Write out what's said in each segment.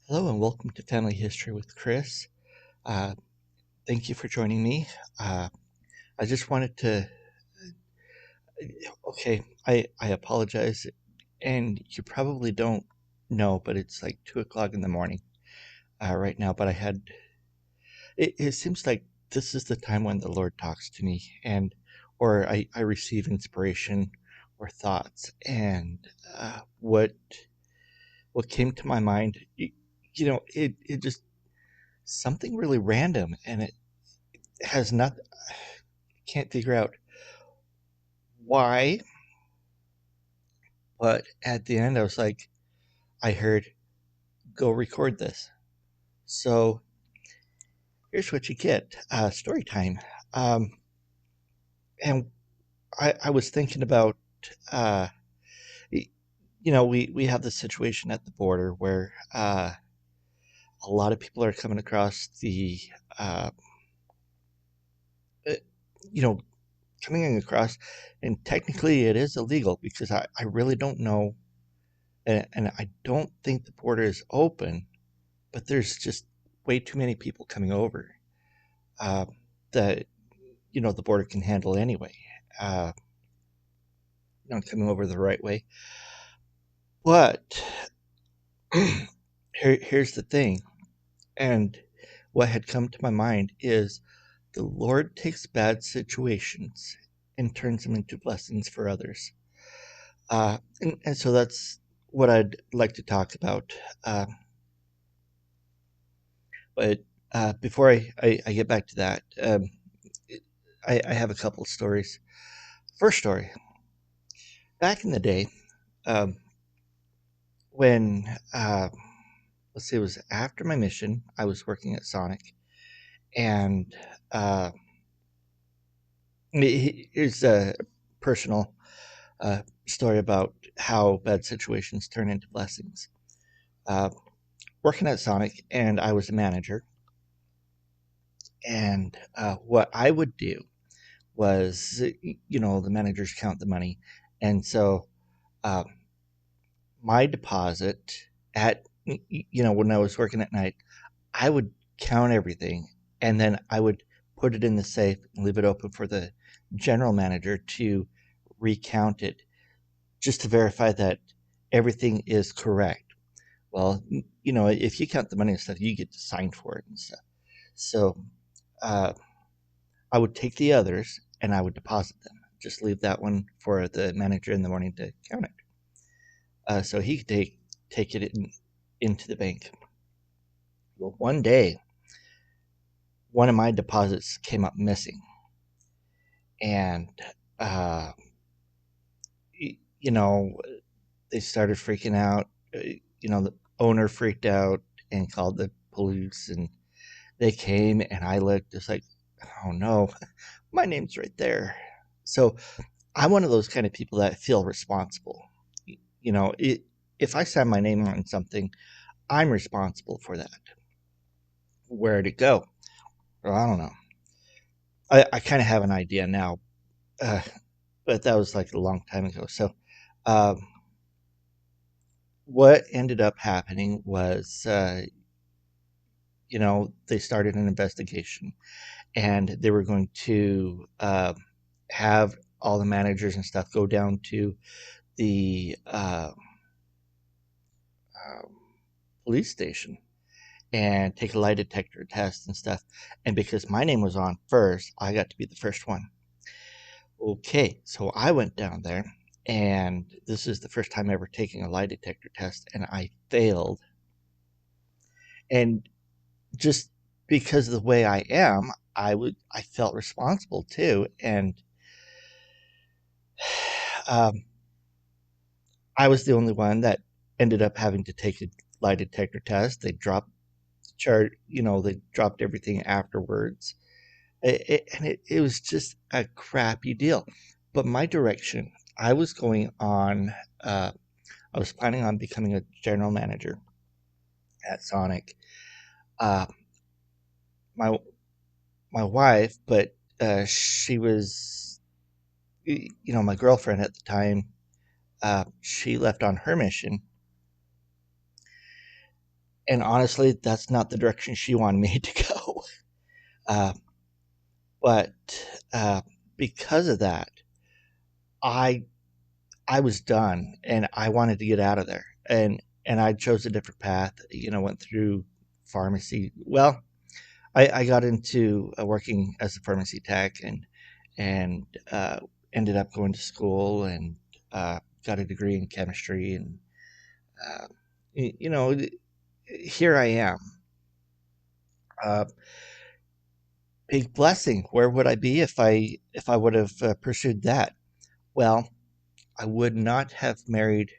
Hello and welcome to Family History with Chris. Uh, thank you for joining me. Uh, I just wanted to, okay, I apologize, and you probably don't know, but it's like 2 o'clock in the morning right now. But it seems like this is the time when the Lord talks to me, or I receive inspiration or thoughts. And what came to my mind, it just something really random, and it has not can't figure out why, but at the end I was like, I heard, go record this. So here's what you get. Story time. Um, and I was thinking about, uh, we have this situation at the border where a lot of people are coming across uh, uh, you know, coming across, and technically it is illegal because I really don't know, and I don't think the border is open, but there's just way too many people coming over uh, that the border can handle anyway. Uh, Coming over the right way. But here's the thing, and what had come to my mind is the Lord takes bad situations and turns them into blessings for others. And so that's what I'd like to talk about. Uh, but before I get back to that, I have a couple of stories. First story, back in the day, um, when let's see, it was after my mission. I was working at Sonic, and uh, here's a personal story about how bad situations turn into blessings. Uh, Working at Sonic, and I was a manager, and what I would do was, the managers count the money, and so uh, my deposit at when I was working at night, I would count everything, and then I would put it in the safe and leave it open for the general manager to recount it, just to verify that everything is correct. Well, if you count the money and stuff, you get to sign for it and stuff. So uh, I would take the others and I would deposit them. Just leave that one for the manager in the morning to count it, so he could take it into the bank. Well, one day, one of my deposits came up missing, and uh, you know they started freaking out. The owner freaked out and called the police, and they came, and I looked just like, oh no, my name's right there. So I'm one of those kind of people that feel responsible. If I sign my name on something, I'm responsible for that. Where'd it go? Well, I don't know. I kind of have an idea now, uh, but that was like a long time ago. So um, what ended up happening was, they started an investigation, and they were going to have all the managers and stuff go down to the um, police station and take a lie detector test and stuff. And because my name was on first, I got to be the first one. Okay, so I went down there, and this is the first time ever taking a lie detector test, and I failed. And just because of the way I am, I felt responsible too, and um, I was the only one that ended up having to take a lie detector test. They dropped the chart, they dropped everything afterwards. And it was just a crappy deal. But my direction, I was going on, I was planning on becoming a general manager at Sonic. Uh, my my wife, but she was, my girlfriend at the time. She left on her mission, And honestly, that's not the direction she wanted me to go. Uh, but uh, because of that, I I was done, and I wanted to get out of there, and I chose a different path. Went through pharmacy. Well, I got into working as a pharmacy tech, and ended up going to school and got a degree in chemistry, and uh, you know, here I am. Uh, Big blessing. Where would I be if I would have pursued that? Well, I would not have married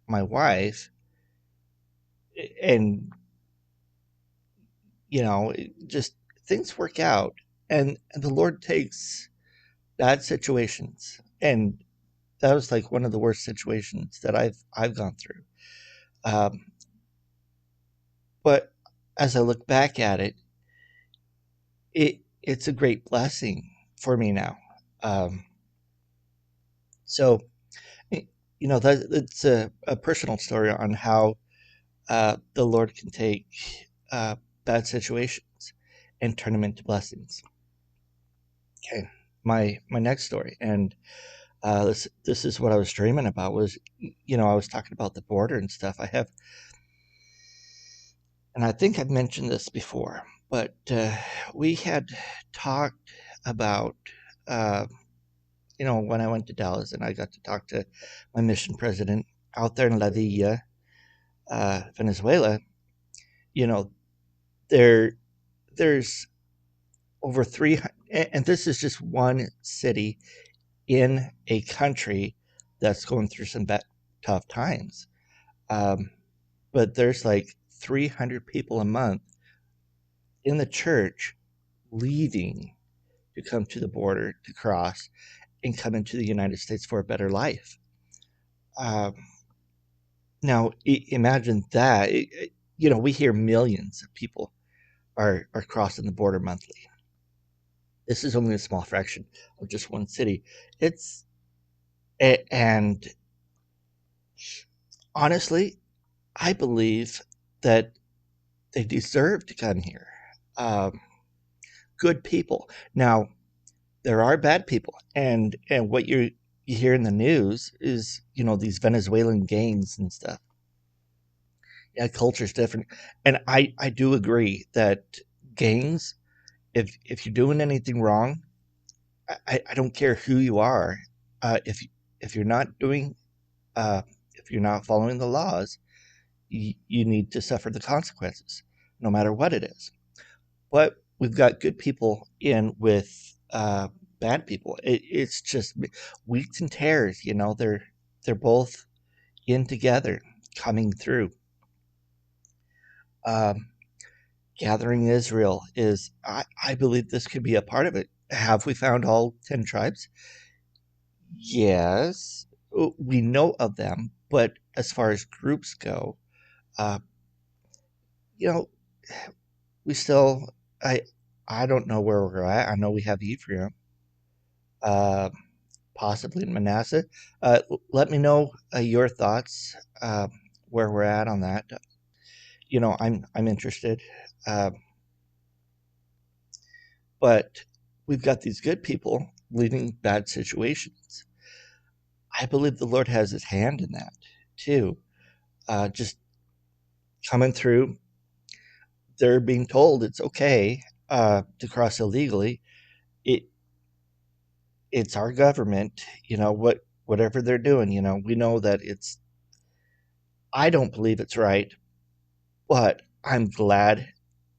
my wife, and just things work out, and the Lord takes bad situations, and that was like one of the worst situations that I've gone through. Um, but as I look back at it, it's a great blessing for me now. Um, so that it's a personal story on how the Lord can take bad situations and turn them into blessings. Okay, my next story, and this is what I was dreaming about. Was I was talking about the border and stuff. And I think I've mentioned this before, but we had talked about uh, when I went to Dallas and I got to talk to my mission president out there in La Villa, Venezuela. You know, there there's over 300, and this is just one city in a country that's going through some tough times. Um, but there's like 300 people a month in the church leaving to come to the border to cross and come into the United States for a better life. Um, Now, imagine that. We hear millions of people are crossing the border monthly. This is only a small fraction of just one city. It's and honestly, I believe that they deserve to come here. Um, Good people. Now, there are bad people, and what you hear in the news is these Venezuelan gangs and stuff. Yeah, culture's different, and I do agree that gangs, if you're doing anything wrong, I don't care who you are, if you're not doing if you're not following the laws, you need to suffer the consequences, no matter what it is. But we've got good people in with bad people. It's just wheats and tares. They're both in together, coming through. Um, Gathering Israel is. I believe this could be a part of it. Have we found all 10 tribes? Yes, we know of them, but as far as groups go, uh, you know, we still. I I don't know where we're at. I know we have Ephraim, uh, possibly in Manasseh. Let me know your thoughts, where we're at on that. I'm interested, uh, but we've got these good people leaving bad situations. I believe the Lord has His hand in that too. Just coming through, they're being told it's okay to cross illegally. It it's our government, whatever they're doing. We know that it's. I don't believe it's right, but I'm glad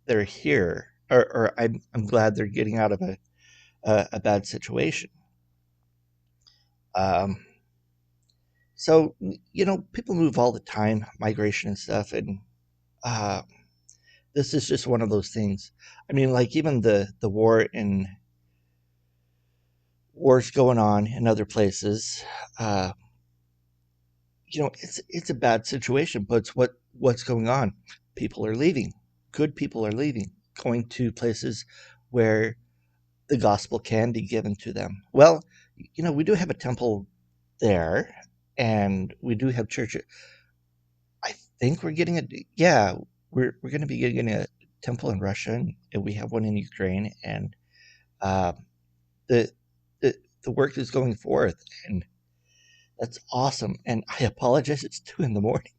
they're here, or I'm glad they're getting out of a bad situation. Um, so people move all the time, migration and stuff, and uh, this is just one of those things. I mean, like even the wars going on in other places. Uh, it's a bad situation, but it's what's going on. People are leaving. Good people are leaving, going to places where the gospel can be given to them. Well, we do have a temple there, and we do have church. I think we're getting it. Yeah, we're going to be getting a temple in Russia, and we have one in Ukraine, and uh, the, the the work is going forth, and that's awesome. And I apologize, it's 2 in the morning,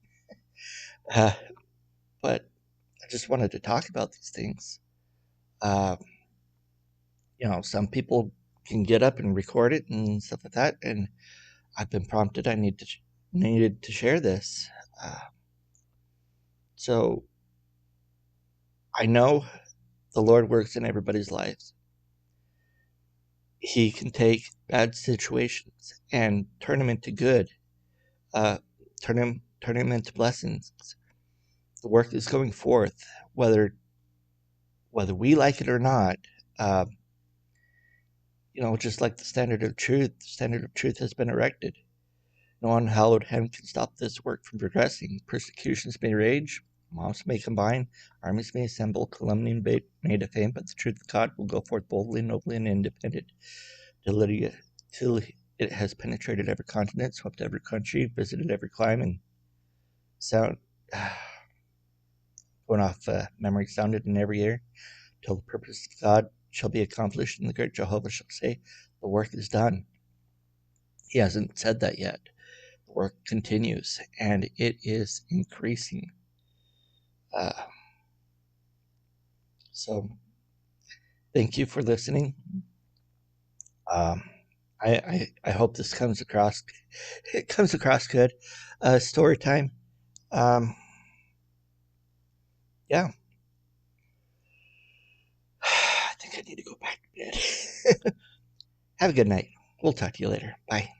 uh, but I just wanted to talk about these things. Uh, some people can get up and record it and stuff like that, and I've been prompted. I needed to share this. Uh, so I know the Lord works in everybody's lives. He can take bad situations and turn them into good. Uh, turn them into blessings. The work is going forth, whether we like it or not. Uh, just like the standard of truth has been erected. No unhallowed hand can stop this work from progressing. Persecutions may rage, mobs may combine, armies may assemble, calumny may defame, but the truth of God will go forth boldly, nobly, and independent till it has penetrated every continent, swept every country, visited every clime, and sound going off memory sounded in every ear, till the purpose of God shall be accomplished, and the great Jehovah shall say, "The work is done." He hasn't said that yet. The work continues, and it is increasing. Uh, so, thank you for listening. Um, I hope this comes across. It comes across good. Story time. Um, yeah, I think I need to go back to bed. Have a good night. We'll talk to you later. Bye.